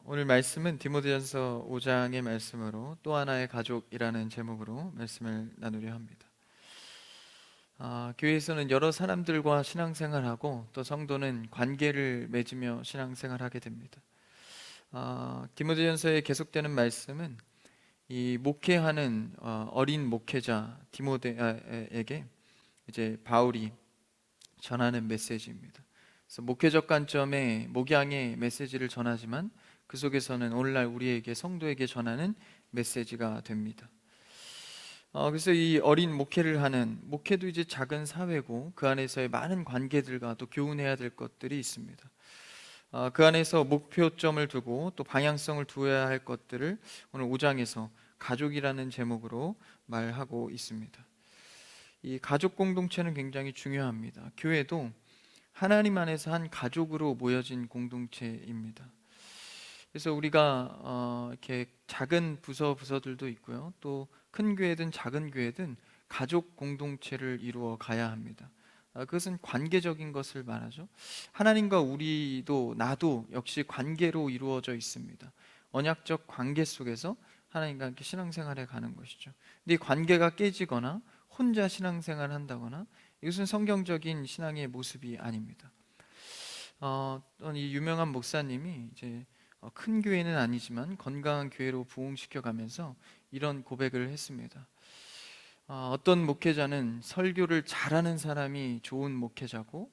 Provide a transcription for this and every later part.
오늘 말씀은 디모데전서 5장의 말씀으로 또 하나의 가족이라는 제목으로 말씀을 나누려 합니다. 교회에서는 여러 사람들과 신앙생활하고 또 성도는 관계를 맺으며 신앙생활하게 됩니다. 디모데전서에 계속되는 말씀은 이 목회하는 어린 목회자 디모데에게 이제 바울이 전하는 메시지입니다. 그래서 목회적 관점의 목양의 메시지를 전하지만 그 속에서는 오늘날 우리에게 성도에게 전하는 메시지가 됩니다. 그래서 이 어린 목회를 하는 목회도 이제 작은 사회고 그 안에서의 많은 관계들과 또 교훈해야 될 것들이 있습니다. 그 안에서 목표점을 두고 또 방향성을 두어야 할 것들을 오늘 5장에서 가족이라는 제목으로 말하고 있습니다. 이 가족 공동체는 굉장히 중요합니다. 교회도 하나님 안에서 한 가족으로 모여진 공동체입니다. 그래서 우리가 이렇게 작은 부서들도 있고요. 또 큰 교회든 작은 교회든 가족 공동체를 이루어 가야 합니다. 그것은 관계적인 것을 말하죠. 하나님과 우리도 나도 역시 관계로 이루어져 있습니다. 언약적 관계 속에서 하나님과 함께 신앙생활에 가는 것이죠. 근데 이 관계가 깨지거나 혼자 신앙생활을 한다거나 이것은 성경적인 신앙의 모습이 아닙니다. 이 유명한 목사님이 이제 큰 교회는 아니지만 건강한 교회로 부흥시켜 가면서 이런 고백을 했습니다. 어떤 목회자는 설교를 잘하는 사람이 좋은 목회자고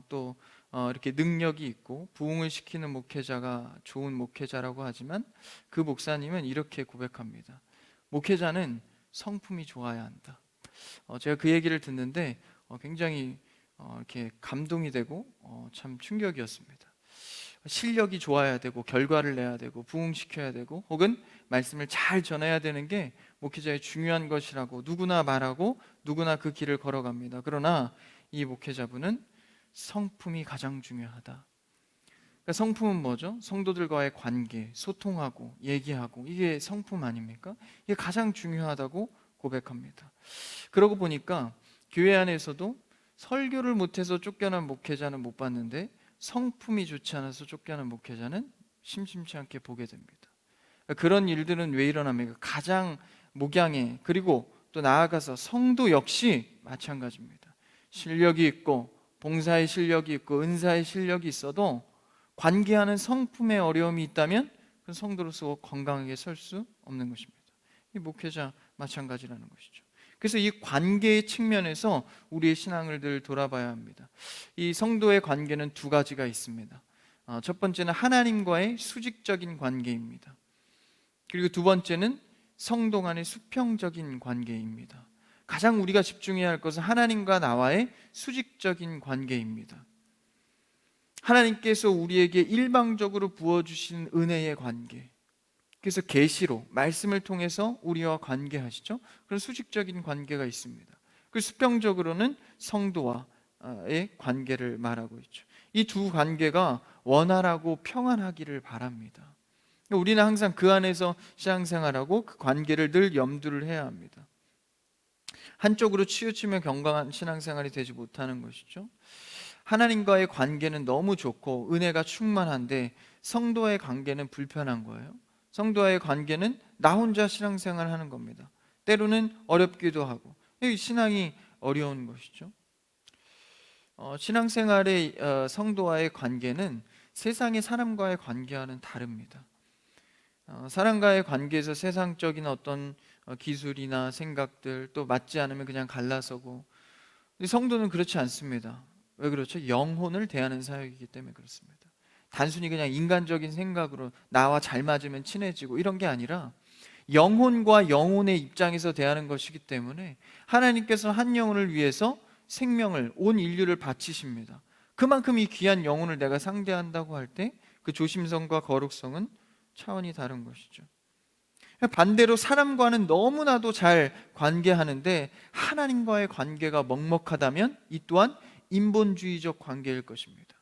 또 이렇게 능력이 있고 부흥을 시키는 목회자가 좋은 목회자라고 하지만 그 목사님은 이렇게 고백합니다. 목회자는 성품이 좋아야 한다. 제가 그 얘기를 듣는데 굉장히 이렇게 감동이 되고 참 충격이었습니다. 실력이 좋아야 되고 결과를 내야 되고 부흥시켜야 되고 혹은 말씀을 잘 전해야 되는 게 목회자의 중요한 것이라고 누구나 말하고 누구나 그 길을 걸어갑니다. 그러나 이 목회자분은 성품이 가장 중요하다. 그러니까 성품은 뭐죠? 성도들과의 관계, 소통하고 얘기하고 이게 성품 아닙니까? 이게 가장 중요하다고 고백합니다. 그러고 보니까 교회 안에서도 설교를 못해서 쫓겨난 목회자는 못 봤는데 성품이 좋지 않아서 쫓겨난 목회자는 심심치 않게 보게 됩니다. 그런 일들은 왜 일어납니까? 가장 목양에 그리고 또 나아가서 성도 역시 마찬가지입니다. 실력이 있고 봉사의 실력이 있고 은사의 실력이 있어도 관계하는 성품의 어려움이 있다면 그 성도로서 건강하게 설 수 없는 것입니다. 이 목회자 마찬가지라는 것이죠. 그래서 이 관계의 측면에서 우리의 신앙을 늘 돌아봐야 합니다. 이 성도의 관계는 두 가지가 있습니다. 첫 번째는 하나님과의 수직적인 관계입니다. 그리고 두 번째는 성도 간의 수평적인 관계입니다. 가장 우리가 집중해야 할 것은 하나님과 나와의 수직적인 관계입니다. 하나님께서 우리에게 일방적으로 부어주신 은혜의 관계, 그래서 계시로 말씀을 통해서 우리와 관계하시죠. 그런 수직적인 관계가 있습니다. 그 수평적으로는 성도와의 관계를 말하고 있죠. 이 두 관계가 원활하고 평안하기를 바랍니다. 우리는 항상 그 안에서 신앙생활하고 그 관계를 늘 염두를 해야 합니다. 한쪽으로 치우치며 건강한 신앙생활이 되지 못하는 것이죠. 하나님과의 관계는 너무 좋고 은혜가 충만한데 성도와의 관계는 불편한 거예요. 성도와의 관계는 나 혼자 신앙생활을 하는 겁니다. 때로는 어렵기도 하고 신앙이 어려운 것이죠. 신앙생활의 성도와의 관계는 세상의 사람과의 관계와는 다릅니다. 사람과의 관계에서 세상적인 어떤 기술이나 생각들 또 맞지 않으면 그냥 갈라서고, 성도는 그렇지 않습니다. 왜 그렇죠? 영혼을 대하는 사역이기 때문에 그렇습니다. 단순히 그냥 인간적인 생각으로 나와 잘 맞으면 친해지고 이런 게 아니라 영혼과 영혼의 입장에서 대하는 것이기 때문에 하나님께서 한 영혼을 위해서 생명을, 온 인류를 바치십니다. 그만큼 이 귀한 영혼을 내가 상대한다고 할 때 그 조심성과 거룩성은 차원이 다른 것이죠. 반대로 사람과는 너무나도 잘 관계하는데 하나님과의 관계가 먹먹하다면 이 또한 인본주의적 관계일 것입니다.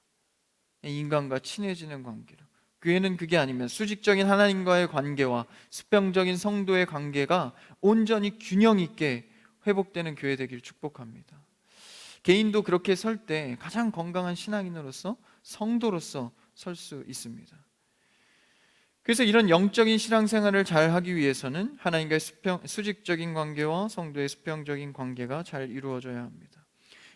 인간과 친해지는 관계로. 교회는 그게 아니면 수직적인 하나님과의 관계와 수평적인 성도의 관계가 온전히 균형 있게 회복되는 교회 되기를 축복합니다. 개인도 그렇게 설 때 가장 건강한 신앙인으로서 성도로서 설 수 있습니다. 그래서 이런 영적인 신앙생활을 잘 하기 위해서는 하나님과의 수직적인 관계와 성도의 수평적인 관계가 잘 이루어져야 합니다.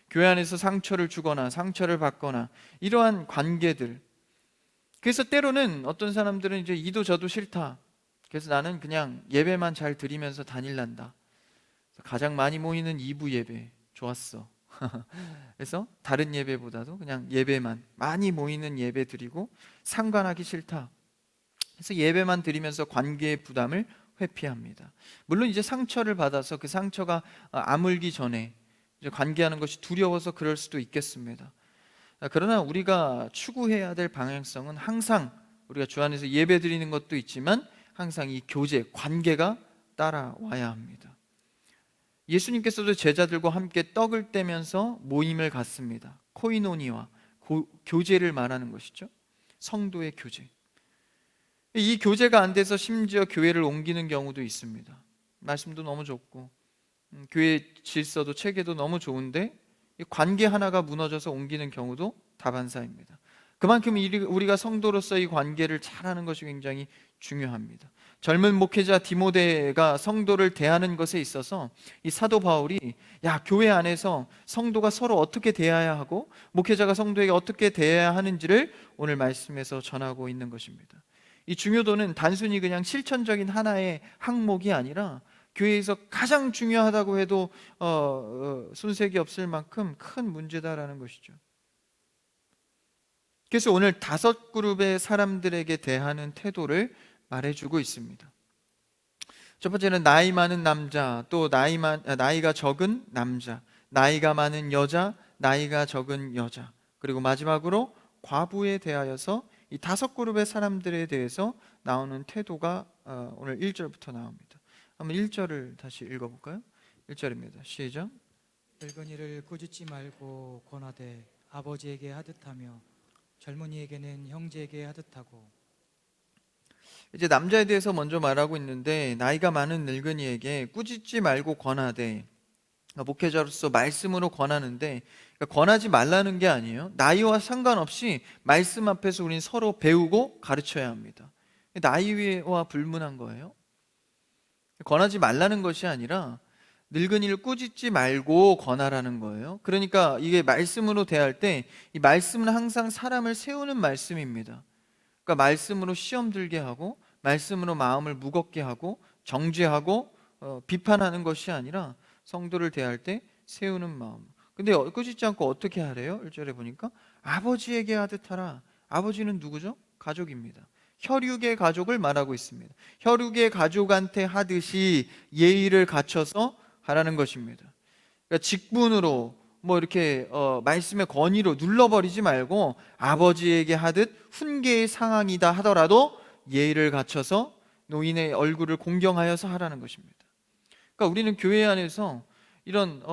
교회 안에서 상처를 주거나 상처를 받거나 이러한 관계들, 그래서 때로는 어떤 사람들은 이제 이도 저도 싫다, 그래서 나는 그냥 예배만 잘 드리면서 다닐란다, 가장 많이 모이는 2부 예배 좋았어. 그래서 다른 예배보다도 그냥 예배만, 많이 모이는 예배 드리고 상관하기 싫다, 그래서 예배만 드리면서 관계의 부담을 회피합니다. 물론 이제 상처를 받아서 그 상처가 아물기 전에 이제 관계하는 것이 두려워서 그럴 수도 있겠습니다. 그러나 우리가 추구해야 될 방향성은 항상 우리가 주 안에서 예배 드리는 것도 있지만 항상 이 교제, 관계가 따라와야 합니다. 예수님께서도 제자들과 함께 떡을 떼면서 모임을 갖습니다. 코이노니와 교제를 말하는 것이죠. 성도의 교제. 이 교제가 안 돼서 심지어 교회를 옮기는 경우도 있습니다. 말씀도 너무 좋고 교회 질서도 체계도 너무 좋은데 이 관계 하나가 무너져서 옮기는 경우도 다반사입니다. 그만큼 우리가 성도로서 이 관계를 잘하는 것이 굉장히 중요합니다. 젊은 목회자 디모데가 성도를 대하는 것에 있어서 이 사도 바울이 교회 안에서 성도가 서로 어떻게 대해야 하고 목회자가 성도에게 어떻게 대해야 하는지를 오늘 말씀에서 전하고 있는 것입니다. 이 중요도는 단순히 그냥 실천적인 하나의 항목이 아니라 교회에서 가장 중요하다고 해도 손색이 없을 만큼 큰 문제다라는 것이죠. 그래서 오늘 5그룹의 사람들에게 대하는 태도를 말해주고 있습니다. 첫 번째는 나이 많은 남자, 또 나이가 적은 남자, 나이가 많은 여자, 나이가 적은 여자, 그리고 마지막으로 과부에 대하여서 이 5그룹의 사람들에 대해서 나오는 태도가 오늘 1절부터 나옵니다. 한번 1절을 다시 읽어볼까요? 1절입니다. 시작. 늙은이를 꾸짖지 말고 권하되 아버지에게 하듯하며 젊은이에게는 형제에게 하듯하고. 이제 남자에 대해서 먼저 말하고 있는데 나이가 많은 늙은이에게 꾸짖지 말고 권하되, 목회자로서 말씀으로 권하는데 권하지 말라는 게 아니에요. 나이와 상관없이 말씀 앞에서 우리는 서로 배우고 가르쳐야 합니다. 나이와 불문한 거예요. 권하지 말라는 것이 아니라 늙은이를 꾸짖지 말고 권하라는 거예요. 그러니까 이게 말씀으로 대할 때 이 말씀은 항상 사람을 세우는 말씀입니다. 그러니까 말씀으로 시험 들게 하고 말씀으로 마음을 무겁게 하고 정죄하고 비판하는 것이 아니라 성도를 대할 때 세우는 마음. 근데 꾸짖지 않고 어떻게 하래요? 1절에 보니까 아버지에게 하듯 하라. 아버지는 누구죠? 가족입니다. 혈육의 가족을 말하고 있습니다. 혈육의 가족한테 하듯이 예의를 갖춰서 하라는 것입니다. 그러니까 직분으로 이렇게 말씀의 권위로 눌러버리지 말고 아버지에게 하듯 훈계의 상황이다 하더라도 예의를 갖춰서 노인의 얼굴을 공경하여서 하라는 것입니다. 그러니까 우리는 교회 안에서 이런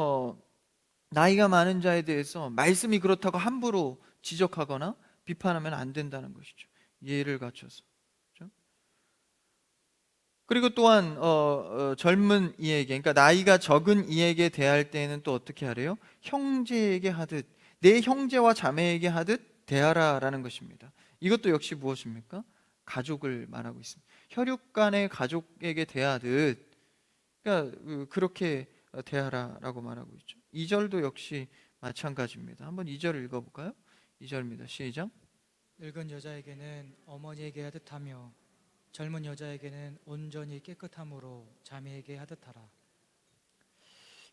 나이가 많은 자에 대해서 말씀이 그렇다고 함부로 지적하거나 비판하면 안 된다는 것이죠. 예의를 갖춰서. 그렇죠? 그리고 또한 젊은 이에게, 그러니까 나이가 적은 이에게 대할 때에는 또 어떻게 하래요? 형제에게 하듯, 내 형제와 자매에게 하듯 대하라라는 것입니다. 이것도 역시 무엇입니까? 가족을 말하고 있습니다. 혈육 간의 가족에게 대하듯, 그러니까 그렇게 대하라라고 말하고 있죠. 2절도 역시 마찬가지입니다. 한번 2절 읽어볼까요? 2절입니다. 시작. 늙은 여자에게는 어머니에게 하듯하며 젊은 여자에게는 온전히 깨끗함으로 자매에게 하듯하라.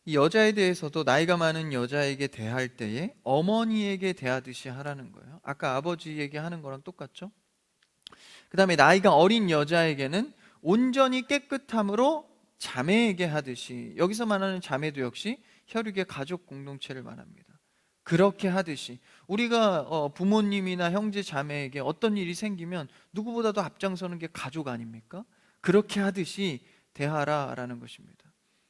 이 여자에 대해서도 나이가 많은 여자에게 대할 때에 어머니에게 대하듯이 하라는 거예요. 아까 아버지에게 하는 거랑 똑같죠? 그 다음에 나이가 어린 여자에게는 온전히 깨끗함으로 자매에게 하듯이, 여기서 말하는 자매도 역시 혈육의 가족 공동체를 말합니다. 그렇게 하듯이 우리가 부모님이나 형제 자매에게 어떤 일이 생기면 누구보다도 앞장서는 게 가족 아닙니까? 그렇게 하듯이 대하라라는 것입니다.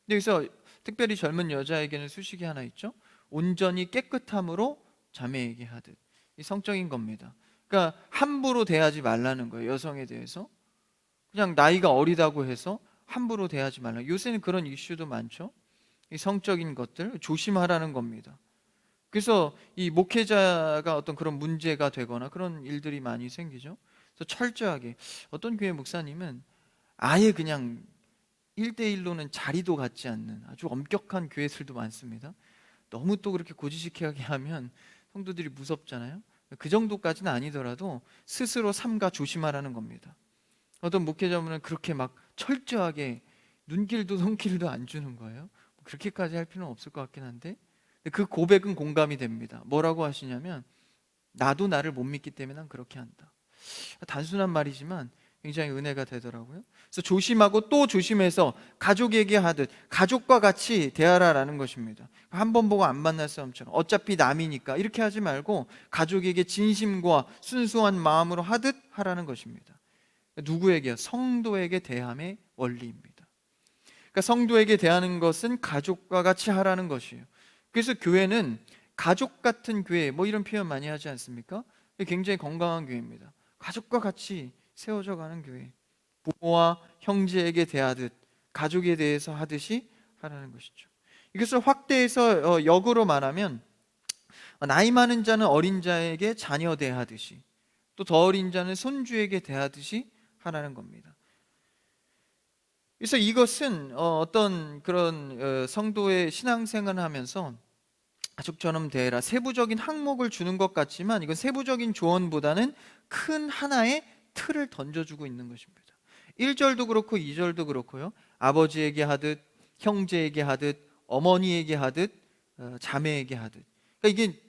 여기서 특별히 젊은 여자에게는 수식이 하나 있죠. 온전히 깨끗함으로 자매에게 하듯. 이 성적인 겁니다. 그러니까 함부로 대하지 말라는 거예요. 여성에 대해서 그냥 나이가 어리다고 해서 함부로 대하지 말라. 요새는 그런 이슈도 많죠. 이 성적인 것들 조심하라는 겁니다. 그래서 이 목회자가 어떤 그런 문제가 되거나 그런 일들이 많이 생기죠. 그래서 철저하게 어떤 교회 목사님은 아예 그냥 1대1로는 자리도 갖지 않는 아주 엄격한 교회들도 많습니다. 너무 또 그렇게 고지식하게 하면 성도들이 무섭잖아요. 그 정도까지는 아니더라도 스스로 삼가 조심하라는 겁니다. 어떤 목회자분은 그렇게 막 철저하게 눈길도 손길도 안 주는 거예요. 그렇게까지 할 필요는 없을 것 같긴 한데 그 고백은 공감이 됩니다. 뭐라고 하시냐면 나도 나를 못 믿기 때문에 난 그렇게 한다. 단순한 말이지만 굉장히 은혜가 되더라고요. 그래서 조심하고 또 조심해서 가족에게 하듯 가족과 같이 대하라라는 것입니다. 한 번 보고 안 만날 사람처럼 어차피 남이니까 이렇게 하지 말고 가족에게 진심과 순수한 마음으로 하듯 하라는 것입니다. 누구에게요? 성도에게 대함의 원리입니다. 그러니까 성도에게 대하는 것은 가족과 같이 하라는 것이에요. 그래서 교회는 가족 같은 교회 뭐 이런 표현 많이 하지 않습니까? 굉장히 건강한 교회입니다. 가족과 같이 세워져 가는 교회. 부모와 형제에게 대하듯 가족에 대해서 하듯이 하라는 것이죠. 이것을 확대해서 역으로 말하면 나이 많은 자는 어린 자에게 자녀 대하듯이 또 더 어린 자는 손주에게 대하듯이 하라는 겁니다. 그래서 이것은 어떤 그런 성도의 신앙생활을 하면서 가족처럼 대해라 세부적인 항목을 주는 것 같지만 이건 세부적인 조언보다는 큰 하나의 틀을 던져주고 있는 것입니다. 1절도 그렇고 2절도 그렇고요. 아버지에게 하듯 형제에게 하듯 어머니에게 하듯 자매에게 하듯 그러니까 이게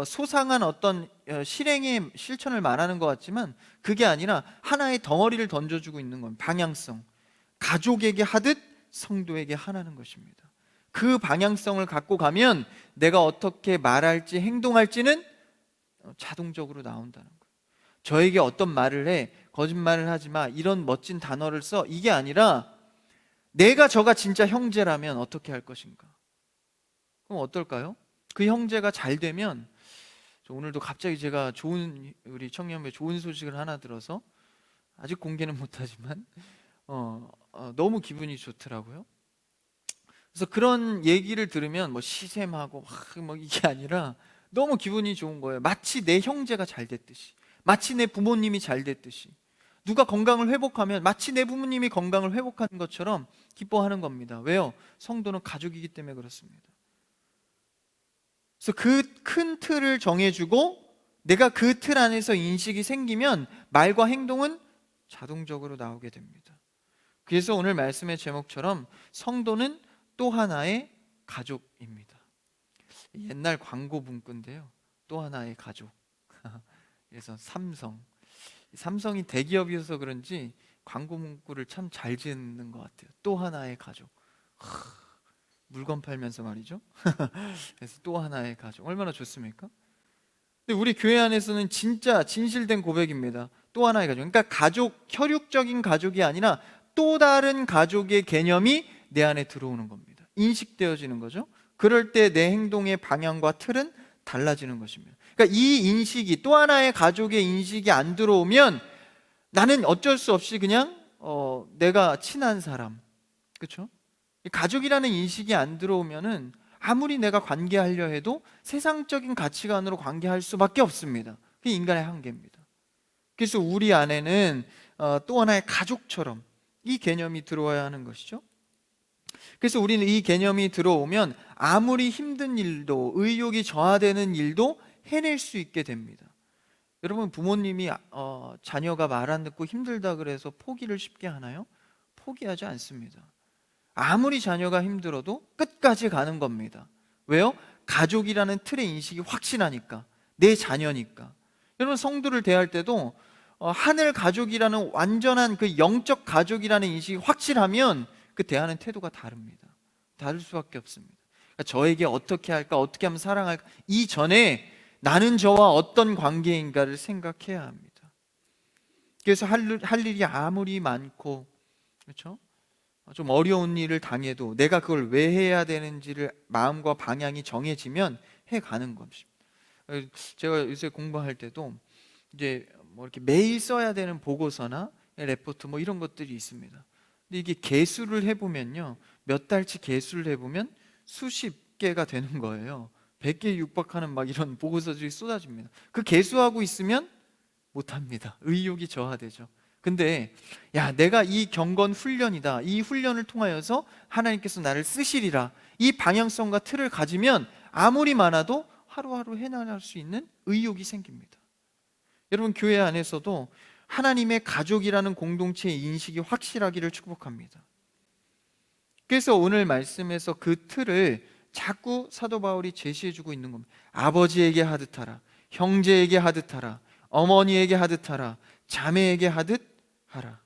소상한 어떤 실행의 실천을 말하는 것 같지만 그게 아니라 하나의 덩어리를 던져주고 있는 겁니다. 방향성 가족에게 하듯 성도에게 하라는 것입니다. 그 방향성을 갖고 가면 내가 어떻게 말할지 행동할지는 자동적으로 나온다는 거예요. 저에게 어떤 말을 해 거짓말을 하지 마 이런 멋진 단어를 써 이게 아니라 내가 저가 진짜 형제라면 어떻게 할 것인가. 그럼 어떨까요? 그 형제가 잘 되면 오늘도 갑자기 제가 좋은 우리 청년부에 좋은 소식을 하나 들어서 아직 공개는 못하지만 너무 기분이 좋더라고요. 그래서 그런 얘기를 들으면 뭐 시샘하고 뭐 이게 아니라 너무 기분이 좋은 거예요. 마치 내 형제가 잘 됐듯이, 마치 내 부모님이 잘 됐듯이, 누가 건강을 회복하면 마치 내 부모님이 건강을 회복하는 것처럼 기뻐하는 겁니다. 왜요? 성도는 가족이기 때문에 그렇습니다. 그래서 그 큰 틀을 정해주고 내가 그 틀 안에서 인식이 생기면 말과 행동은 자동적으로 나오게 됩니다. 그래서 오늘 말씀의 제목처럼 성도는 또 하나의 가족입니다. 옛날 광고 문구인데요. 또 하나의 가족. 그래서 삼성이 대기업이어서 그런지 광고 문구를 참 잘 짓는 것 같아요. 또 하나의 가족. 물건 팔면서 말이죠. 그래서 또 하나의 가족. 얼마나 좋습니까? 근데 우리 교회 안에서는 진짜 진실된 고백입니다. 또 하나의 가족. 그러니까 가족, 혈육적인 가족이 아니라 또 다른 가족의 개념이 내 안에 들어오는 겁니다. 인식되어지는 거죠. 그럴 때 내 행동의 방향과 틀은 달라지는 것입니다. 그러니까 이 인식이 또 하나의 가족의 인식이 안 들어오면 나는 어쩔 수 없이 그냥 내가 친한 사람, 그렇죠? 가족이라는 인식이 안 들어오면은 아무리 내가 관계하려 해도 세상적인 가치관으로 관계할 수밖에 없습니다. 그게 인간의 한계입니다. 그래서 우리 안에는 또 하나의 가족처럼 이 개념이 들어와야 하는 것이죠. 그래서 우리는 이 개념이 들어오면 아무리 힘든 일도 의욕이 저하되는 일도 해낼 수 있게 됩니다. 여러분 부모님이 자녀가 말 안 듣고 힘들다 그래서 포기를 쉽게 하나요? 포기하지 않습니다. 아무리 자녀가 힘들어도 끝까지 가는 겁니다. 왜요? 가족이라는 틀의 인식이 확실하니까, 내 자녀니까. 여러분 성도를 대할 때도 하늘 가족이라는 완전한 그 영적 가족이라는 인식이 확실하면 그 대하는 태도가 다릅니다. 다를 수밖에 없습니다. 그러니까 저에게 어떻게 할까, 어떻게 하면 사랑할까 이전에 나는 저와 어떤 관계인가를 생각해야 합니다. 그래서 할 일이 아무리 많고 그렇죠? 좀 어려운 일을 당해도 내가 그걸 왜 해야 되는지를 마음과 방향이 정해지면 해가는 것입니다. 제가 요새 공부할 때도 이제 뭐 이렇게 매일 써야 되는 보고서나 레포트 뭐 이런 것들이 있습니다. 근데 이게 개수를 해보면요, 몇 달치 개수를 해보면 수십 개가 되는 거예요. 100개에 육박하는 막 이런 보고서들이 쏟아집니다. 그 개수하고 있으면 못합니다. 의욕이 저하되죠. 근데 내가 이 경건 훈련이다, 이 훈련을 통하여서 하나님께서 나를 쓰시리라, 이 방향성과 틀을 가지면 아무리 많아도 하루하루 해나갈 수 있는 의욕이 생깁니다. 여러분, 교회 안에서도 하나님의 가족이라는 공동체의 인식이 확실하기를 축복합니다. 그래서 오늘 말씀에서 그 틀을 자꾸 사도 바울이 제시해주고 있는 겁니다. 아버지에게 하듯 하라, 형제에게 하듯 하라, 어머니에게 하듯 하라, 자매에게 하듯 하라.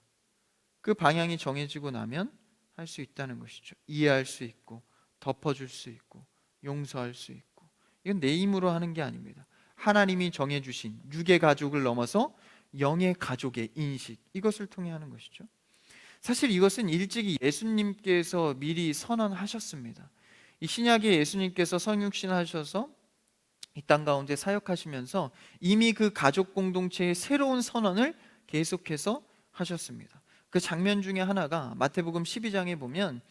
그 방향이 정해지고 나면 할 수 있다는 것이죠. 이해할 수 있고, 덮어줄 수 있고, 용서할 수 있고. 이건 내 힘으로 하는 게 아닙니다. 하나님이 정해주신 육의 가족을 넘어서 영의 가족의 인식, 이것을 통해 하는 것이죠. 사실 이것은 일찍이 예수님께서 미리 선언하셨습니다. 이 신약의 예수님께서 성육신 하셔서 이 땅 가운데 사역하시면서 이미 그 가족 공동체의 새로운 선언을 계속해서 하셨습니다. 그 장면 중에 하나가 마태복음 12장에 보면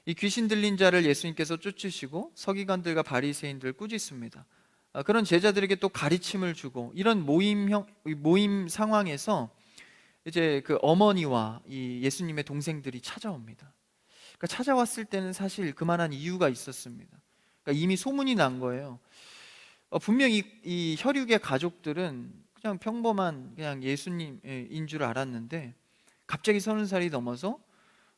이 귀신 들린 자를 예수님께서 쫓으시고 서기관들과 바리새인들을 꾸짖습니다. 그런 제자들에게 또 가르침을 주고, 이런 모임 상황에서 이제 그 어머니와 이 예수님의 동생들이 찾아옵니다. 그러니까 찾아왔을 때는 사실 그만한 이유가 있었습니다. 그러니까 이미 소문이 난 거예요. 분명히 이 혈육의 가족들은 그냥 평범한 그냥 예수님인 줄 알았는데, 갑자기 30살이 넘어서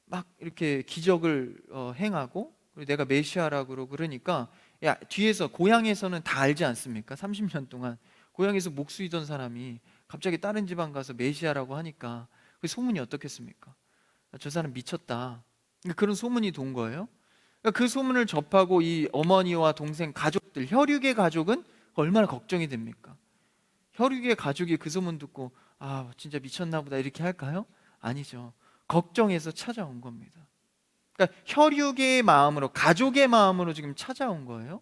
막 이렇게 기적을 행하고, 그리고 내가 메시아라고 그러니까, 뒤에서 고향에서는 다 알지 않습니까? 30년 동안 고향에서 목수이던 사람이 갑자기 다른 지방 가서 메시아라고 하니까 그 소문이 어떻겠습니까? 저 사람 미쳤다, 그런 소문이 돈 거예요. 그 소문을 접하고 이 어머니와 동생 가족들, 혈육의 가족은 얼마나 걱정이 됩니까? 혈육의 가족이 그 소문 듣고 진짜 미쳤나 보다 이렇게 할까요? 아니죠. 걱정해서 찾아온 겁니다. 그러니까 혈육의 마음으로, 가족의 마음으로 지금 찾아온 거예요.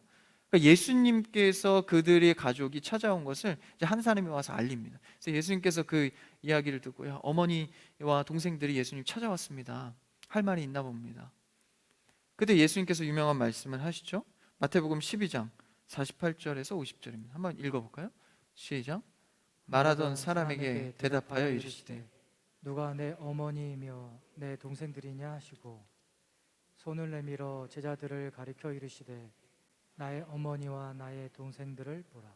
그러니까 예수님께서 그들의 가족이 찾아온 것을 이제 한 사람이 와서 알립니다. 그래서 예수님께서 그 이야기를 듣고, 어머니와 동생들이 예수님 찾아왔습니다, 할 말이 있나 봅니다. 그때 예수님께서 유명한 말씀을 하시죠. 마태복음 12장 48절에서 50절입니다. 한번 읽어볼까요? 시작. 말하던 사람에게 대답하여 이르시되 누가 내 어머니이며 내 동생들이냐 하시고, 손을 내밀어 제자들을 가리켜 이르시되 나의 어머니와 나의 동생들을 보라.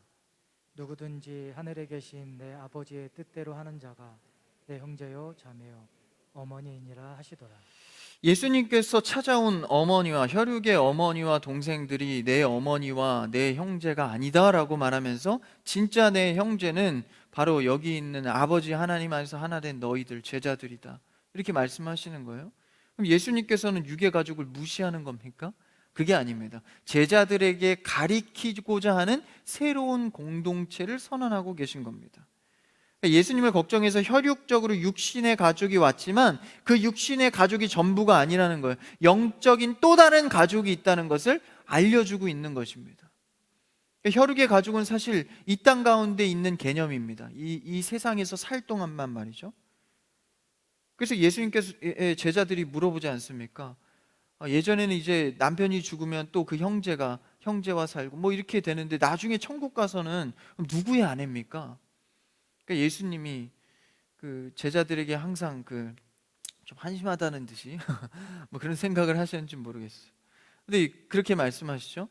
누구든지 하늘에 계신 내 아버지의 뜻대로 하는 자가 내 형제요 자매요 어머니이니라 하시더라. 예수님께서 찾아온 어머니와, 혈육의 어머니와 동생들이 내 어머니와 내 형제가 아니다라고 말하면서, 진짜 내 형제는 바로 여기 있는 아버지 하나님 안에서 하나 된 너희들 제자들이다, 이렇게 말씀하시는 거예요. 그럼 예수님께서는 육의 가족을 무시하는 겁니까? 그게 아닙니다. 제자들에게 가리키고자 하는 새로운 공동체를 선언하고 계신 겁니다. 예수님을 걱정해서 혈육적으로 육신의 가족이 왔지만 그 육신의 가족이 전부가 아니라는 거예요. 영적인 또 다른 가족이 있다는 것을 알려주고 있는 것입니다. 혈육의 가족은 사실 이 땅 가운데 있는 개념입니다. 이 세상에서 살 동안만 말이죠. 그래서 예수님께서 제자들이 물어보지 않습니까? 예전에는 이제 남편이 죽으면 또 그 형제와 살고 뭐 이렇게 되는데, 나중에 천국 가서는 누구의 아내입니까? 그러니까 예수님이 그 제자들에게 항상 좀 한심하다는 듯이 뭐 그런 생각을 하셨는지 모르겠어요. 근데 그렇게 말씀하시죠.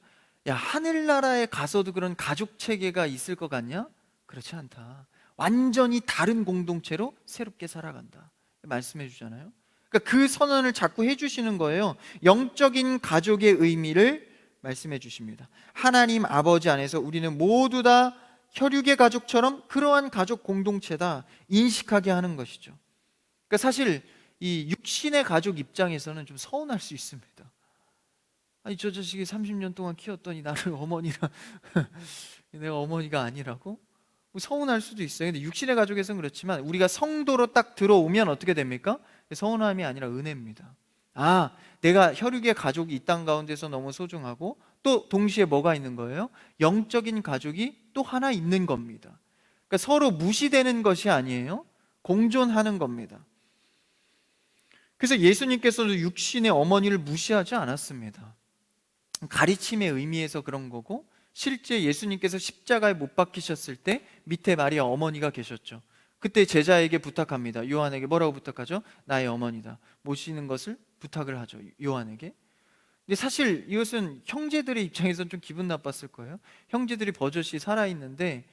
하늘나라에 가서도 그런 가족 체계가 있을 것 같냐? 그렇지 않다. 완전히 다른 공동체로 새롭게 살아간다, 말씀해 주잖아요. 그러니까 그 선언을 자꾸 해주시는 거예요. 영적인 가족의 의미를 말씀해 주십니다. 하나님 아버지 안에서 우리는 모두 다 혈육의 가족처럼 그러한 가족 공동체다 인식하게 하는 것이죠. 그러니까 사실 이 육신의 가족 입장에서는 좀 서운할 수 있습니다. 아니, 저 자식이 30년 동안 키웠더니 나를 어머니라 내가 어머니가 아니라고? 서운할 수도 있어요. 근데 육신의 가족에서는 그렇지만 우리가 성도로 딱 들어오면 어떻게 됩니까? 서운함이 아니라 은혜입니다. 내가 혈육의 가족이 이 땅 가운데서 너무 소중하고, 또 동시에 뭐가 있는 거예요? 영적인 가족이 또 하나 있는 겁니다. 그러니까 서로 무시되는 것이 아니에요. 공존하는 겁니다. 그래서 예수님께서도 육신의 어머니를 무시하지 않았습니다. 가르침의 의미에서 그런 거고, 실제 예수님께서 십자가에 못 박히셨을 때 밑에 마리아 어머니가 계셨죠. 그때 제자에게 부탁합니다. 요한에게 뭐라고 부탁하죠? 나의 어머니다. 모시는 것을 부탁을 하죠, 요한에게. 근데 사실 이것은 형제들의 입장에서는 좀 기분 나빴을 거예요. 형제들이 버젓이 살아있는데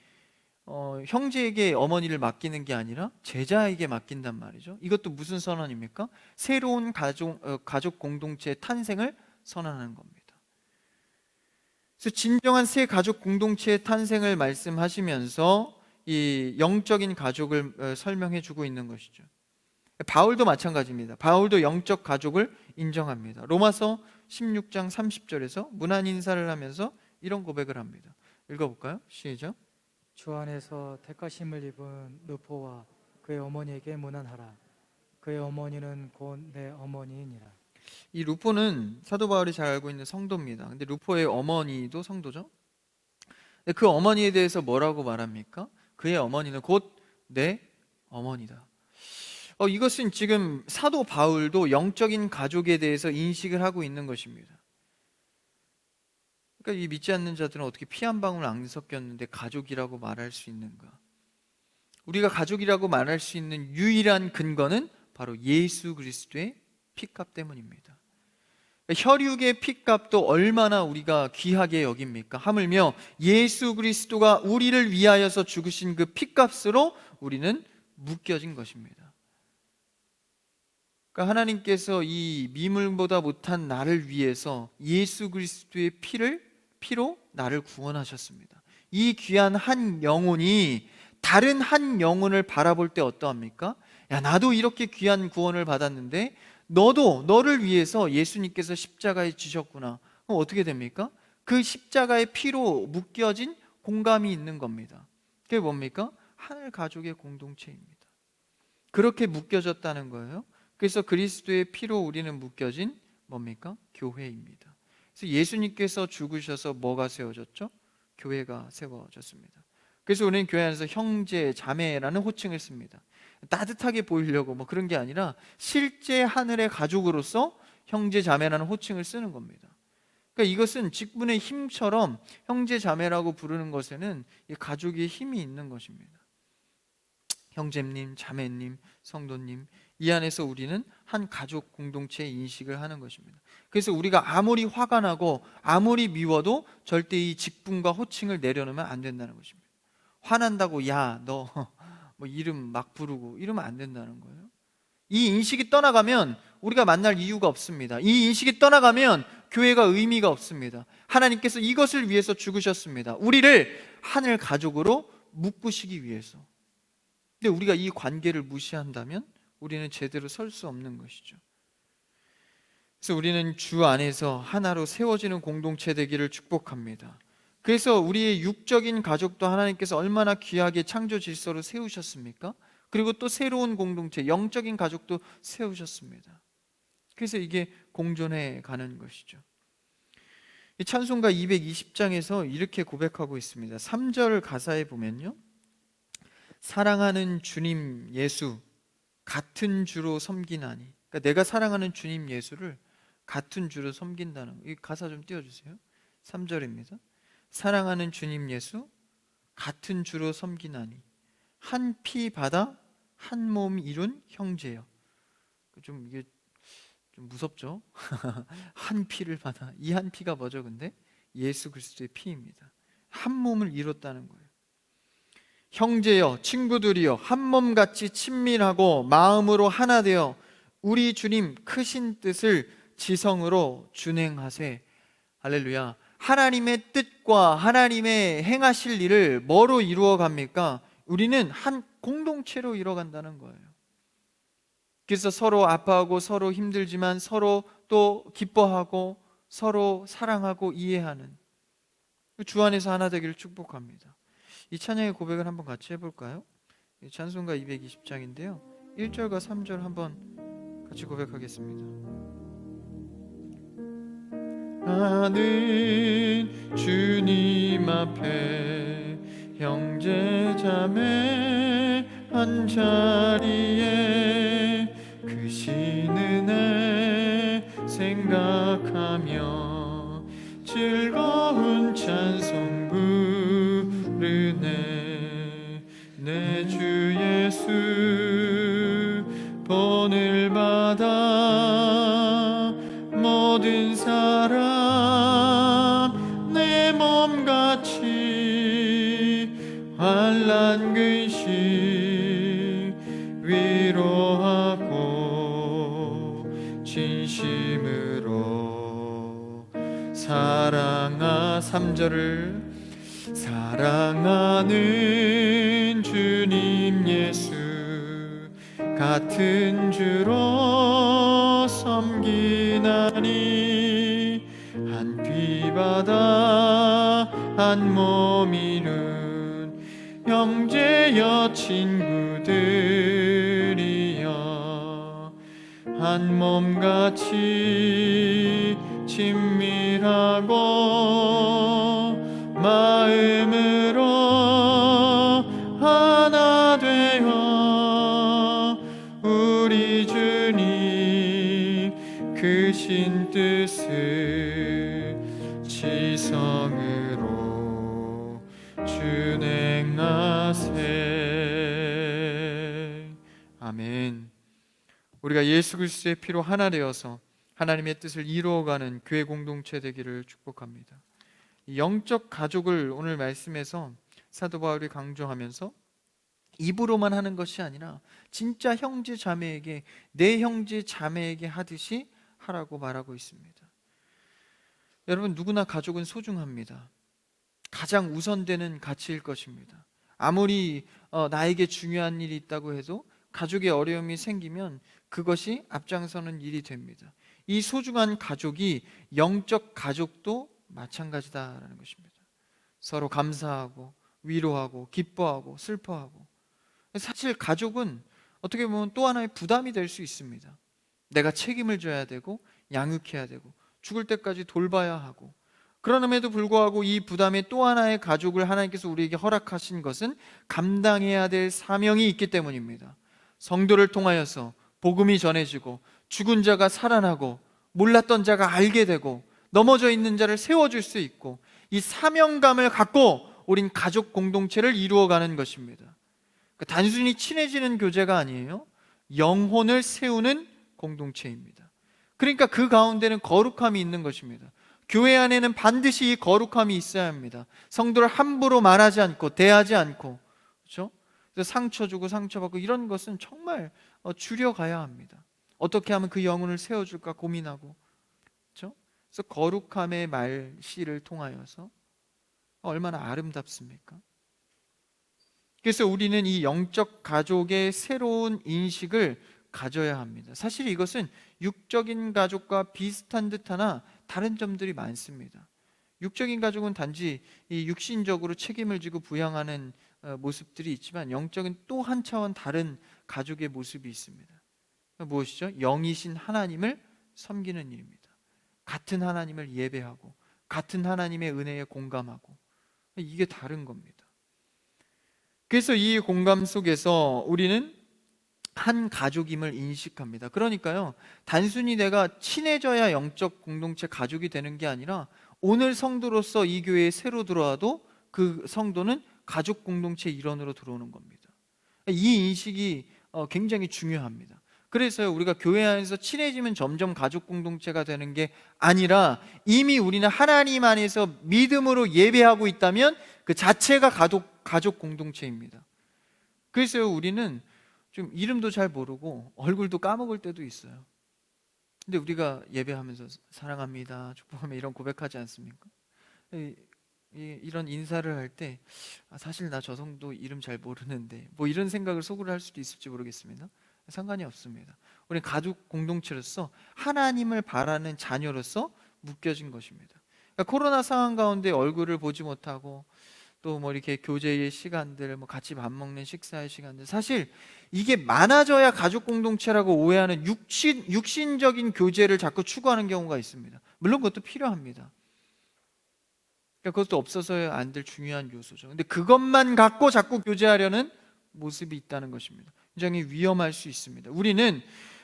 형제에게 어머니를 맡기는 게 아니라 제자에게 맡긴단 말이죠. 이것도 무슨 선언입니까? 새로운 가족 공동체의 탄생을 선언하는 겁니다. 그래서 진정한 새 가족 공동체의 탄생을 말씀하시면서 이 영적인 가족을 설명해 주고 있는 것이죠. 바울도 마찬가지입니다. 바울도 영적 가족을 인정합니다. 로마서 16장 30절에서 문안 인사를 하면서 이런 고백을 합니다. 읽어볼까요? 시작. 주 안에서 택하심을 입은 느포와 그의 어머니에게 문안하라. 그의 어머니는 곧 내 어머니이니라. 이 루포는 사도 바울이 잘 알고 있는 성도입니다. 근데 루포의 어머니도 성도죠. 근데 그 어머니에 대해서 뭐라고 말합니까? 그의 어머니는 곧 내 어머니다. 이것은 지금 사도 바울도 영적인 가족에 대해서 인식을 하고 있는 것입니다. 그러니까 이 믿지 않는 자들은 어떻게 피 한 방울 안 섞였는데 가족이라고 말할 수 있는가? 우리가 가족이라고 말할 수 있는 유일한 근거는 바로 예수 그리스도의 피값 때문입니다. 혈육의 피값도 얼마나 우리가 귀하게 여깁니까? 하물며 예수 그리스도가 우리를 위하여서 죽으신 그 피값으로 우리는 묶여진 것입니다. 그러니까 하나님께서 이 미물보다 못한 나를 위해서 예수 그리스도의 피로 나를 구원하셨습니다. 이 귀한 한 영혼이 다른 한 영혼을 바라볼 때 어떠합니까? 야, 나도 이렇게 귀한 구원을 받았는데 너도 너를 위해서 예수님께서 십자가에 지셨구나. 그럼 어떻게 됩니까? 그 십자가의 피로 묶여진 공감이 있는 겁니다. 그게 뭡니까? 하늘 가족의 공동체입니다. 그렇게 묶여졌다는 거예요. 그래서 그리스도의 피로 우리는 묶여진 뭡니까? 교회입니다. 그래서 예수님께서 죽으셔서 뭐가 세워졌죠? 교회가 세워졌습니다. 그래서 우리는 교회 안에서 형제, 자매라는 호칭을 씁니다. 따뜻하게 보이려고 뭐 그런 게 아니라 실제 하늘의 가족으로서 형제, 자매라는 호칭을 쓰는 겁니다. 그러니까 이것은 직분의 힘처럼 형제, 자매라고 부르는 것에는 이 가족의 힘이 있는 것입니다. 형제님, 자매님, 성도님, 이 안에서 우리는 한 가족 공동체의 인식을 하는 것입니다. 그래서 우리가 아무리 화가 나고 아무리 미워도 절대 이 직분과 호칭을 내려놓으면 안 된다는 것입니다. 화난다고 야, 너 뭐 이름 막 부르고 이러면 안 된다는 거예요. 이 인식이 떠나가면 우리가 만날 이유가 없습니다. 이 인식이 떠나가면 교회가 의미가 없습니다. 하나님께서 이것을 위해서 죽으셨습니다. 우리를 하늘 가족으로 묶으시기 위해서. 근데 우리가 이 관계를 무시한다면 우리는 제대로 설 수 없는 것이죠. 그래서 우리는 주 안에서 하나로 세워지는 공동체 되기를 축복합니다. 그래서 우리의 육적인 가족도 하나님께서 얼마나 귀하게 창조 질서로 세우셨습니까? 그리고 또 새로운 공동체, 영적인 가족도 세우셨습니다. 그래서 이게 공존해 가는 것이죠. 이 찬송가 220장에서 이렇게 고백하고 있습니다. 3절 가사에 보면요, 사랑하는 주님 예수 같은 주로 섬기나니. 그러니까 내가 사랑하는 주님 예수를 같은 주로 섬긴다는 거. 이 가사 좀 띄워주세요. 3절입니다. 사랑하는 주님 예수 같은 주로 섬기나니 한 피 받아 한 몸 이룬 형제여. 좀 이게 좀 무섭죠? 한 피를 받아. 이 한 피가 뭐죠? 근데 예수 그리스도의 피입니다. 한 몸을 이뤘다는 거예요. 형제여, 친구들이여, 한 몸같이 친밀하고 마음으로 하나 되어 우리 주님 크신 뜻을 지성으로 준행하세. 할렐루야. 하나님의 뜻과 하나님의 행하실 일을 뭐로 이루어 갑니까? 우리는 한 공동체로 이뤄간다는 거예요. 그래서 서로 아파하고 서로 힘들지만 서로 또 기뻐하고 서로 사랑하고 이해하는 주 안에서 하나 되기를 축복합니다. 이 찬양의 고백을 한번 같이 해볼까요? 찬송가 220장인데요 1절과 3절 한번 같이 고백하겠습니다. 나는 주님 앞에 형제 자매 한 자리에 크신 은혜 생각하며 즐거운 찬송 부르네. 내 주 예수 본을 받아 모든 사람 내 몸같이 환난 근심 위로하고 진심으로 사랑하 3절을 사랑하는 주님 예수 같은 주로 섬기나니 한 피바다 한 몸 이룬 형제여 친구들이여 한 몸같이 친밀하고 마음으로 하나 되어 우리 주님 크신 뜻을 지성으로 준행하세. 아멘. 우리가 예수 그리스도의 피로 하나 되어서 하나님의 뜻을 이루어가는 교회 공동체 되기를 축복합니다. 영적 가족을 오늘 말씀에서 사도 바울이 강조하면서 입으로만 하는 것이 아니라 진짜 형제 자매에게, 내 형제 자매에게 하듯이 하라고 말하고 있습니다. 여러분, 누구나 가족은 소중합니다. 가장 우선되는 가치일 것입니다. 아무리 나에게 중요한 일이 있다고 해도 가족의 어려움이 생기면 그것이 앞장서는 일이 됩니다. 이 소중한 가족이 영적 가족도 마찬가지다라는 것입니다. 서로 감사하고 위로하고 기뻐하고 슬퍼하고. 사실 가족은 어떻게 보면 또 하나의 부담이 될 수 있습니다. 내가 책임을 져야 되고 양육해야 되고 죽을 때까지 돌봐야 하고. 그럼에도 불구하고 이 부담의 또 하나의 가족을 하나님께서 우리에게 허락하신 것은 감당해야 될 사명이 있기 때문입니다. 성도를 통하여서 복음이 전해지고 죽은 자가 살아나고 몰랐던 자가 알게 되고 넘어져 있는 자를 세워줄 수 있고, 이 사명감을 갖고 우린 가족 공동체를 이루어가는 것입니다. 단순히 친해지는 교제가 아니에요. 영혼을 세우는 공동체입니다. 그러니까 그 가운데는 거룩함이 있는 것입니다. 교회 안에는 반드시 이 거룩함이 있어야 합니다. 성도를 함부로 말하지 않고 대하지 않고, 그렇죠? 그래서 상처 주고 상처받고 이런 것은 정말 줄여가야 합니다. 어떻게 하면 그 영혼을 세워줄까 고민하고, 그렇죠? 그래서 거룩함의 말씨를 통하여서 얼마나 아름답습니까? 그래서 우리는 이 영적 가족의 새로운 인식을 가져야 합니다. 사실 이것은 육적인 가족과 비슷한 듯하나 다른 점들이 많습니다. 육적인 가족은 단지 이 육신적으로 책임을 지고 부양하는 모습들이 있지만, 영적인 또 한 차원 다른 가족의 모습이 있습니다. 무엇이죠? 영이신 하나님을 섬기는 일입니다. 같은 하나님을 예배하고 같은 하나님의 은혜에 공감하고, 이게 다른 겁니다. 그래서 이 공감 속에서 우리는 한 가족임을 인식합니다. 그러니까요, 단순히 내가 친해져야 영적 공동체 가족이 되는 게 아니라 오늘 성도로서 이 교회에 새로 들어와도 그 성도는 가족 공동체 일원으로 들어오는 겁니다. 이 인식이 굉장히 중요합니다. 그래서 우리가 교회 안에서 친해지면 점점 가족 공동체가 되는 게 아니라, 이미 우리는 하나님 안에서 믿음으로 예배하고 있다면 그 자체가 가족 공동체입니다. 그래서 우리는 좀 이름도 잘 모르고 얼굴도 까먹을 때도 있어요. 근데 우리가 예배하면서 사랑합니다, 축복하며 이런 고백하지 않습니까? 이런 인사를 할 때 사실 나 저 성도 이름 잘 모르는데 뭐 이런 생각을 속으로 할 수도 있을지 모르겠습니다. 상관이 없습니다. 우리는 가족 공동체로서 하나님을 바라는 자녀로서 묶여진 것입니다. 그러니까 코로나 상황 가운데 얼굴을 보지 못하고 또 뭐 이렇게 교제의 시간들, 뭐 같이 밥 먹는 식사의 시간들, 사실 이게 많아져야 가족 공동체라고 오해하는 육신적인 교제를 자꾸 추구하는 경우가 있습니다. 물론 그것도 필요합니다. 그러니까 그것도 없어서야 안 될 중요한 요소죠. 근데 그것만 갖고 자꾸 교제하려는 모습이 있다는 것입니다. 굉장히 위험할 수 있습니다. 우리는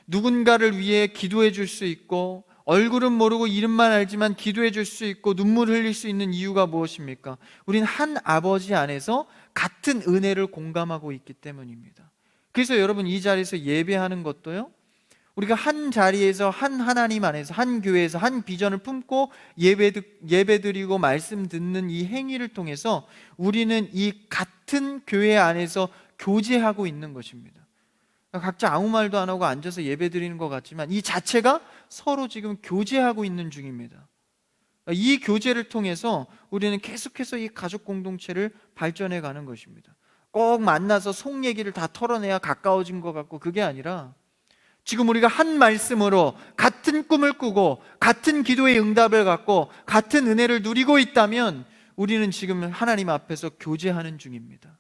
누군가를 위해 기도해 줄 수 있고 얼굴은 모르고 이름만 알지만 기도해 줄 수 있고 눈물 흘릴 수 있는 이유가 무엇입니까? 우린 한 아버지 안에서 같은 은혜를 공감하고 있기 때문입니다. 그래서 여러분, 이 자리에서 예배하는 것도요, 우리가 한 자리에서 한 하나님 안에서 한 교회에서 한 비전을 품고 예배드리고 말씀 듣는 이 행위를 통해서 우리는 이 같은 교회 안에서 교제하고 있는 것입니다. 각자 아무 말도 안 하고 앉아서 예배드리는 것 같지만 이 자체가 서로 지금 교제하고 있는 중입니다. 이 교제를 통해서 우리는 계속해서 이 가족 공동체를 발전해 가는 것입니다. 꼭 만나서 속 얘기를 다 털어내야 가까워진 것 같고, 그게 아니라 지금 우리가 한 말씀으로 같은 꿈을 꾸고 같은 기도의 응답을 갖고 같은 은혜를 누리고 있다면 우리는 지금 하나님 앞에서 교제하는 중입니다.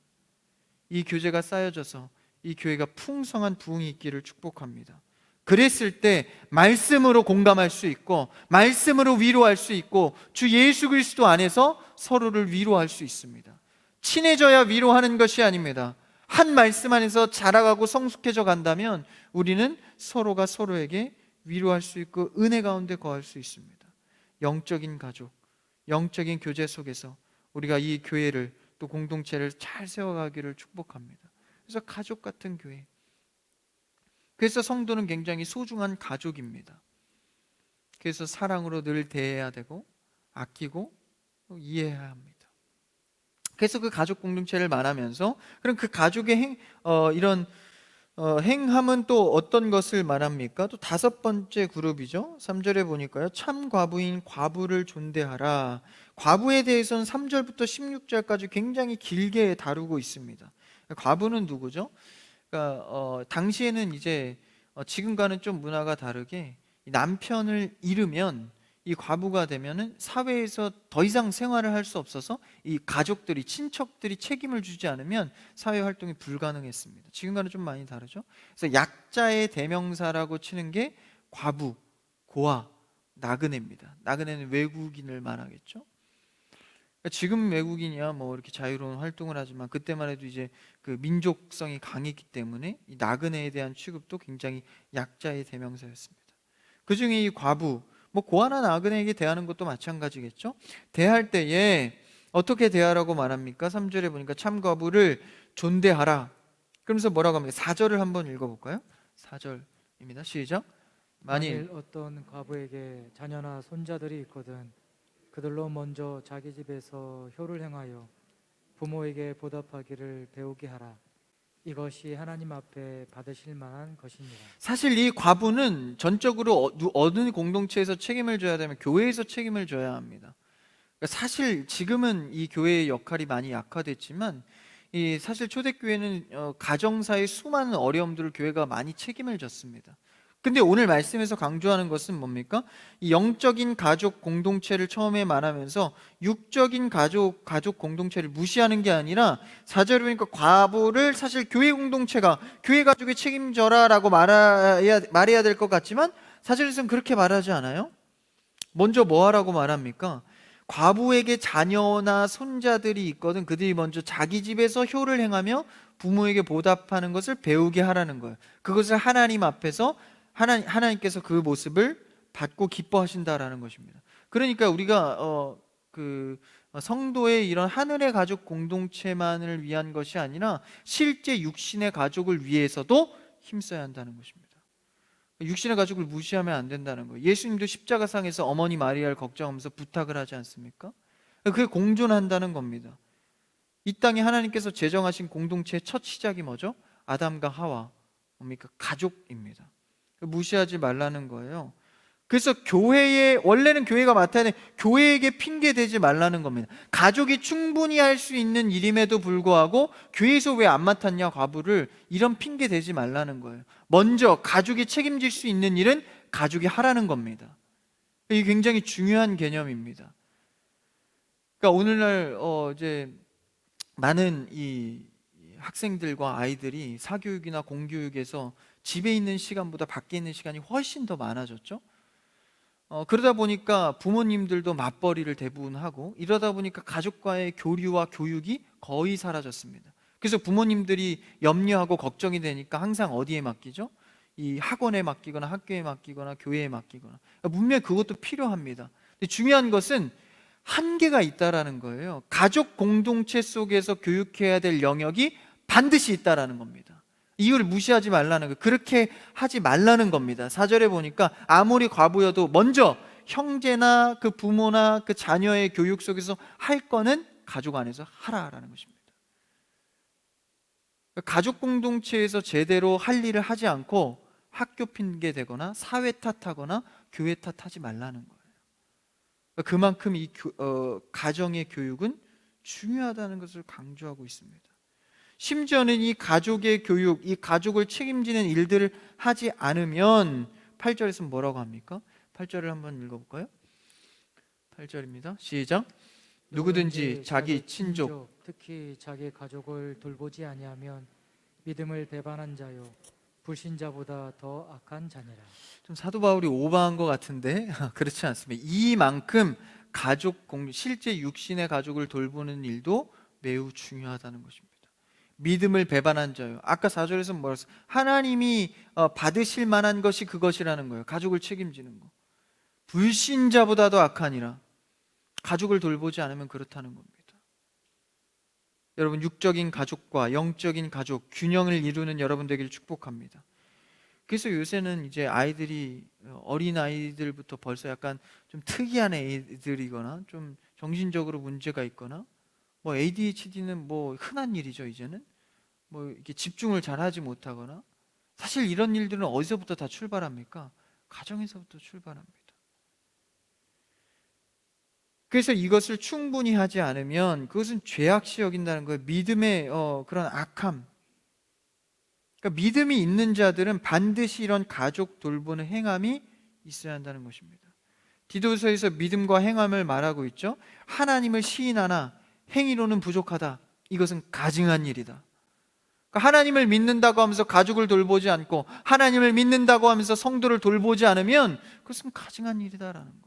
이 교제가 쌓여져서 이 교회가 풍성한 부흥이 있기를 축복합니다. 그랬을 때 말씀으로 공감할 수 있고 말씀으로 위로할 수 있고 주 예수 그리스도 안에서 서로를 위로할 수 있습니다. 친해져야 위로하는 것이 아닙니다. 한 말씀 안에서 자라가고 성숙해져 간다면 우리는 서로가 서로에게 위로할 수 있고 은혜 가운데 거할 수 있습니다. 영적인 가족, 영적인 교제 속에서 우리가 이 교회를 또 공동체를 잘 세워가기를 축복합니다. 그래서 가족 같은 교회, 그래서 성도는 굉장히 소중한 가족입니다. 그래서 사랑으로 늘 대해야 되고 아끼고 이해해야 합니다. 그래서 그 가족 공동체를 말하면서 그럼 그 가족의 행함은 또 어떤 것을 말합니까? 또 5번째 그룹이죠. 3절에 보니까요, 참 과부인 과부를 존대하라. 과부에 대해서는 3절부터 16절까지 굉장히 길게 다루고 있습니다. 과부는 누구죠? 그러니까 당시에는 이제 지금과는 좀 문화가 다르게 남편을 잃으면 이 과부가 되면은 사회에서 더 이상 생활을 할 수 없어서 이 가족들이, 친척들이 책임을 주지 않으면 사회 활동이 불가능했습니다. 지금과는 좀 많이 다르죠. 그래서 약자의 대명사라고 치는 게 과부, 고아, 나그네입니다. 나그네는 외국인을 말하겠죠. 그러니까 지금 외국인이야 뭐 이렇게 자유로운 활동을 하지만 그때만 해도 이제 그 민족성이 강했기 때문에 이 나그네에 대한 취급도 굉장히 약자의 대명사였습니다. 그 중에 이 과부, 뭐 고아나 나그네에게 대하는 것도 마찬가지겠죠. 대할 때에 어떻게 대하라고 말합니까? 3절에 보니까 참 과부를 존대하라. 그러면서 뭐라고 합니까? 4절을 한번 읽어볼까요? 4절입니다. 시작. 만일 어떤 과부에게 자녀나 손자들이 있거든 그들로 먼저 자기 집에서 효를 행하여 부모에게 보답하기를 배우게 하라. 이것이 하나님 앞에 받으실 만한 것입니다. 사실 이 과부는 전적으로 어느 공동체에서 책임을 져야 되면 교회에서 책임을 져야 합니다. 그러니까 사실 지금은 이 교회의 역할이 많이 약화됐지만 이 사실 초대교회는 가정사의 수많은 어려움들을 교회가 많이 책임을 졌습니다. 근데 오늘 말씀에서 강조하는 것은 뭡니까? 이 영적인 가족 공동체를 처음에 말하면서 육적인 가족 공동체를 무시하는 게 아니라 4절에 보니까 과부를 사실 교회 공동체가 교회 가족이 책임져라 라고 말해야 될 것 같지만 사실은 그렇게 말하지 않아요? 먼저 뭐 하라고 말합니까? 과부에게 자녀나 손자들이 있거든 그들이 먼저 자기 집에서 효를 행하며 부모에게 보답하는 것을 배우게 하라는 거예요. 그것을 하나님 앞에서 하나님께서 그 모습을 받고 기뻐하신다라는 것입니다. 그러니까 우리가 성도의 이런 하늘의 가족 공동체만을 위한 것이 아니라 실제 육신의 가족을 위해서도 힘써야 한다는 것입니다. 육신의 가족을 무시하면 안 된다는 거예요. 예수님도 십자가상에서 어머니 마리아를 걱정하면서 부탁을 하지 않습니까? 그게 공존한다는 겁니다. 이 땅에 하나님께서 제정하신 공동체의 첫 시작이 뭐죠? 아담과 하와, 뭡니까? 가족입니다. 무시하지 말라는 거예요. 그래서 원래는 교회가 맡아야 되는 교회에게 핑계 대지 말라는 겁니다. 가족이 충분히 할 수 있는 일임에도 불구하고 교회에서 왜 안 맡았냐 과부를, 이런 핑계 대지 말라는 거예요. 먼저 가족이 책임질 수 있는 일은 가족이 하라는 겁니다. 이게 굉장히 중요한 개념입니다. 그러니까 오늘날 이제 많은 이 학생들과 아이들이 사교육이나 공교육에서 집에 있는 시간보다 밖에 있는 시간이 훨씬 더 많아졌죠. 그러다 보니까 부모님들도 맞벌이를 대부분 하고 이러다 보니까 가족과의 교류와 교육이 거의 사라졌습니다. 그래서 부모님들이 염려하고 걱정이 되니까 항상 어디에 맡기죠? 이 학원에 맡기거나 학교에 맡기거나 교회에 맡기거나 분명히 그것도 필요합니다. 근데 중요한 것은 한계가 있다라는 거예요. 가족 공동체 속에서 교육해야 될 영역이 반드시 있다라는 겁니다. 이유를 무시하지 말라는 거예요. 그렇게 하지 말라는 겁니다. 4절에 보니까 아무리 과부여도 먼저 형제나 그 부모나 그 자녀의 교육 속에서 할 거는 가족 안에서 하라라는 것입니다. 가족 공동체에서 제대로 할 일을 하지 않고 학교 핑계 대거나 사회 탓하거나 교회 탓하지 말라는 거예요. 그만큼 이 가정의 교육은 중요하다는 것을 강조하고 있습니다. 심지어는 이 가족의 교육, 이 가족을 책임지는 일들을 하지 않으면 8절에서 뭐라고 합니까? 8절을 한번 읽어볼까요? 8절입니다. 시작. 누구든지 자기 친족, 특히 자기 가족을 돌보지 아니하면 믿음을 배반한 자요 불신자보다 더 악한 자니라. 좀 사도 바울이 오버한 것 같은데 그렇지 않습니다. 이만큼 실제 육신의 가족을 돌보는 일도 매우 중요하다는 것입니다. 믿음을 배반한 자요. 아까 4절에서 뭐라고 했어요? 하나님이 받으실 만한 것이 그것이라는 거예요. 가족을 책임지는 거. 불신자보다도 악하니라. 가족을 돌보지 않으면 그렇다는 겁니다. 여러분, 육적인 가족과 영적인 가족 균형을 이루는 여러분 되기를 축복합니다. 그래서 요새는 이제 아이들이 어린 아이들부터 벌써 약간 좀 특이한 애들이거나 좀 정신적으로 문제가 있거나 뭐 ADHD는 뭐 흔한 일이죠. 이제는 뭐 이렇게 집중을 잘하지 못하거나 사실 이런 일들은 어디서부터 다 출발합니까? 가정에서부터 출발합니다. 그래서 이것을 충분히 하지 않으면 그것은 죄악시 여긴다는 거예요. 믿음의 그런 악함. 그러니까 믿음이 있는 자들은 반드시 이런 가족 돌보는 행함이 있어야 한다는 것입니다. 디도서에서 믿음과 행함을 말하고 있죠. 하나님을 시인하나 행위로는 부족하다. 이것은 가증한 일이다. 그러니까 하나님을 믿는다고 하면서 가족을 돌보지 않고 하나님을 믿는다고 하면서 성도를 돌보지 않으면 그것은 가증한 일이다라는 거예요.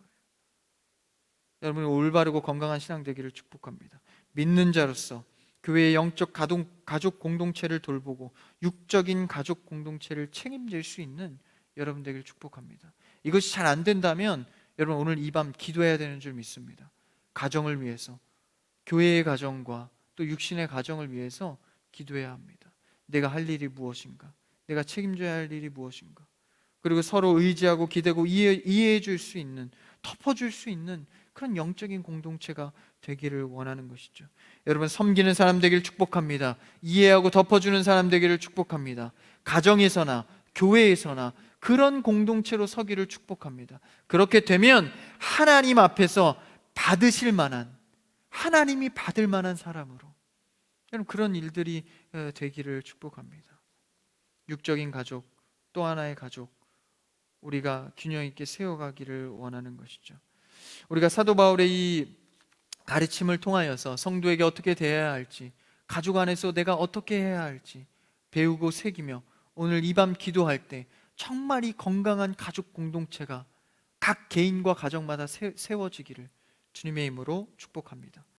여러분이 올바르고 건강한 신앙 되기를 축복합니다. 믿는 자로서 교회의 영적 가족 공동체를 돌보고 육적인 가족 공동체를 책임질 수 있는 여러분 되기를 축복합니다. 이것이 잘 안 된다면 여러분 오늘 이 밤 기도해야 되는 줄 믿습니다. 가정을 위해서, 교회의 가정과 또 육신의 가정을 위해서 기도해야 합니다. 내가 할 일이 무엇인가? 내가 책임져야 할 일이 무엇인가? 그리고 서로 의지하고 기대고 이해해 줄 수 있는, 덮어줄 수 있는 그런 영적인 공동체가 되기를 원하는 것이죠. 여러분, 섬기는 사람 되기를 축복합니다. 이해하고 덮어주는 사람 되기를 축복합니다. 가정에서나 교회에서나 그런 공동체로 서기를 축복합니다. 그렇게 되면 하나님 앞에서 받으실 만한, 하나님이 받을 만한 사람으로 여러분 그런 일들이 되기를 축복합니다. 육적인 가족, 또 하나의 가족, 우리가 균형 있게 세워가기를 원하는 것이죠. 우리가 사도 바울의 이 가르침을 통하여서 성도에게 어떻게 대해야 할지, 가족 안에서 내가 어떻게 해야 할지 배우고 새기며 오늘 이 밤 기도할 때 정말 이 건강한 가족 공동체가 각 개인과 가정마다 세워지기를 주님의 이름으로 축복합니다.